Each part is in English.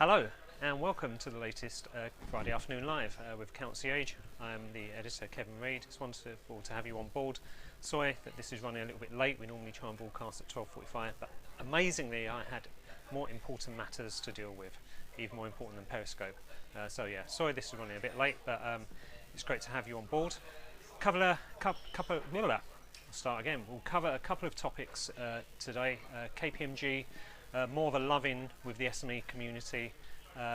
Hello and welcome to the latest Friday Afternoon Live with Concierge. I'm the editor Kevin Reid. It's wonderful to have you on board. Sorry that this is running a little bit late. We normally try and broadcast at 12:45, but amazingly I had more important matters to deal with, even more important than Periscope. So yeah, sorry this is running a bit late, but it's great to have you on board. I'll start again. We'll cover a couple of topics today. KPMG, more of a love-in with the SME community,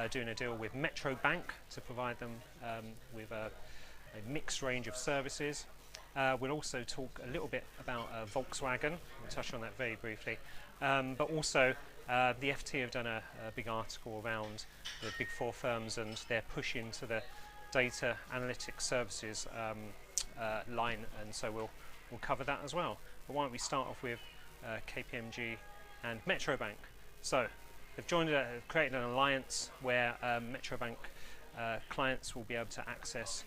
doing a deal with Metro Bank to provide them with a mixed range of services. We'll also talk a little bit about Volkswagen. We'll touch on that very briefly. But also, the FT have done a big article around the big four firms and their push into the data analytics services line, and so we'll cover that as well. But why don't we start off with KPMG and Metro Bank. So they've created an alliance where Metro Bank clients will be able to access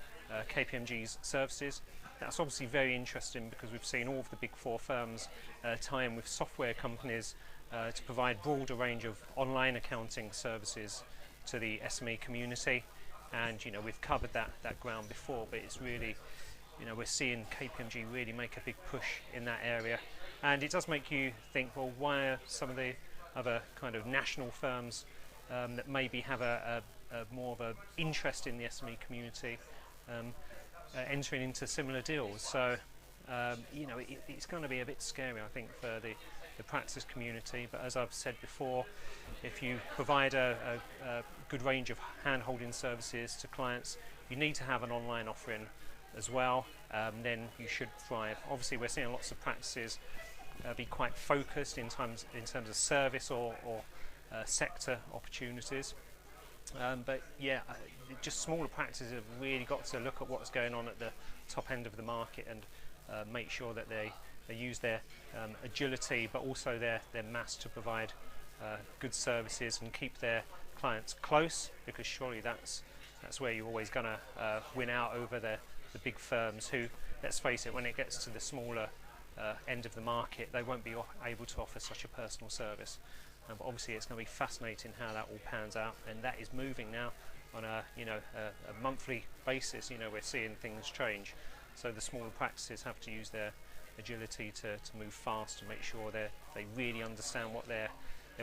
KPMG's services. That's obviously very interesting because we've seen all of the big four firms tie in with software companies to provide broader range of online accounting services to the SME community. And you know, we've covered that ground before, but it's really, you know, we're seeing KPMG really make a big push in that area. And it does make you think, well, why are some of the other kind of national firms that maybe have a more of an interest in the SME community entering into similar deals? So you know, it's going to be a bit scary, I think, for the practice community. But as I've said before, if you provide a good range of hand-holding services to clients, you need to have an online offering as well, then you should thrive. Obviously we're seeing lots of practices be quite focused in terms of service or sector opportunities, but yeah, just smaller practices have really got to look at what's going on at the top end of the market and make sure that they use their agility but also their mass to provide good services and keep their clients close, because surely that's where you're always going to win out over the big firms who, let's face it, when it gets to the smaller end of the market, they won't be able to offer such a personal service. But obviously it's going to be fascinating how that all pans out, and that is moving now on a monthly basis. You know, we're seeing things change, so the smaller practices have to use their agility to move fast and make sure they really understand what they're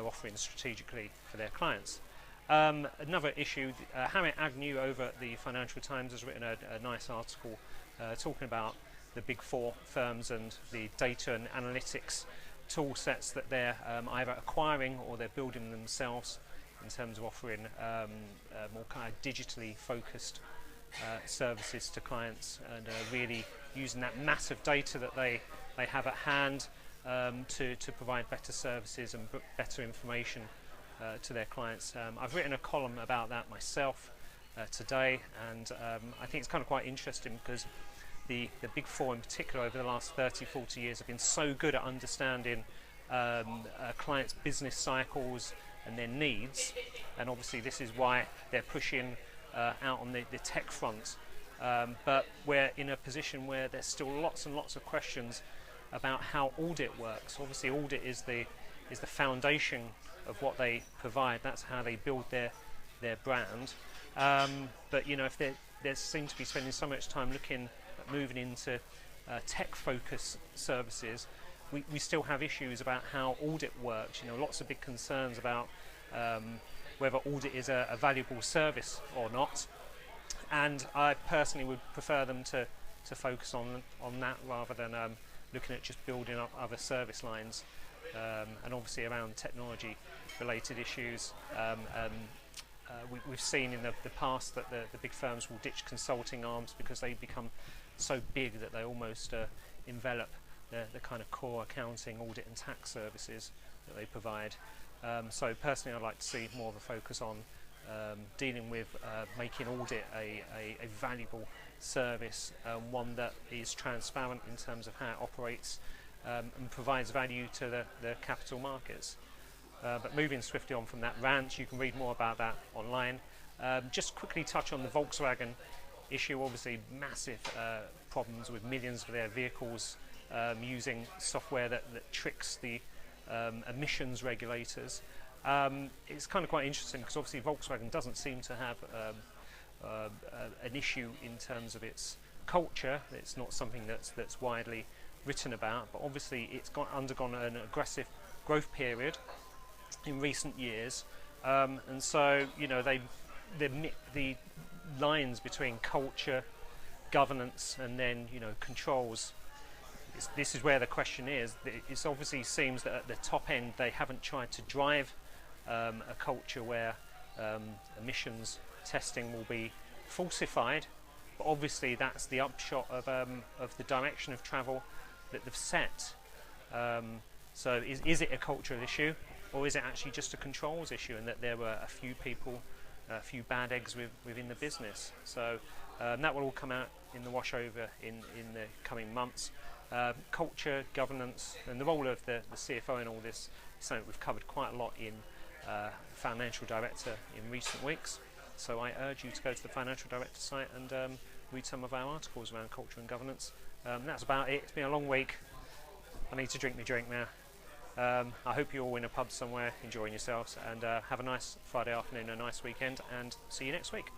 offering strategically for their clients. Another issue, Hamid Agnew over at the Financial Times has written a nice article talking about the big four firms and the data and analytics tool sets that they're either acquiring or they're building themselves in terms of offering more kind of digitally focused services to clients, and really using that massive data that they have at hand to provide better services and better information to their clients. I've written a column about that myself today, and I think it's kind of quite interesting because the big four in particular over the last 30-40 years have been so good at understanding clients' business cycles and their needs, and obviously this is why they're pushing out on the tech front, but we're in a position where there's still lots and lots of questions about how audit works. Obviously audit is the foundation of what they provide. That's how they build their brand, but you know, if they seem to be spending so much time looking at moving into tech-focused services, we still have issues about how audit works. You know, lots of big concerns about whether audit is a valuable service or not, and I personally would prefer them to focus on that rather than looking at just building up other service lines, and obviously around technology related issues. We've seen in the past that the big firms will ditch consulting arms because they become so big that they almost envelop the kind of core accounting, audit and tax services that they provide. So personally I'd like to see more of a focus on dealing with making audit a valuable service, one that is transparent in terms of how it operates and provides value to the capital markets. But moving swiftly on from that rant, you can read more about that online. Just quickly touch on the Volkswagen issue. Obviously massive problems with millions of their vehicles using software that tricks the emissions regulators. It's kind of quite interesting because obviously Volkswagen doesn't seem to have an issue in terms of its culture. It's not something that's widely written about, but obviously it's undergone an aggressive growth period in recent years, and so the lines between culture, governance, and then controls. This is where the question is. It obviously seems that at the top end they haven't tried to drive a culture where emissions testing will be falsified, but obviously that's the upshot of the direction of travel that they've set. So is it a cultural issue, or is it actually just a controls issue, and that there were a few people, a few bad eggs within the business? So that will all come out in the washover in the coming months. Culture, governance, and the role of the CFO in all this is something we've covered quite a lot in Financial Director in recent weeks. So I urge you to go to the Financial Director site and read some of our articles around culture and governance. That's about it. It's been a long week. I need to drink my drink now. I hope you're all in a pub somewhere enjoying yourselves, and have a nice Friday afternoon, a nice weekend, and see you next week.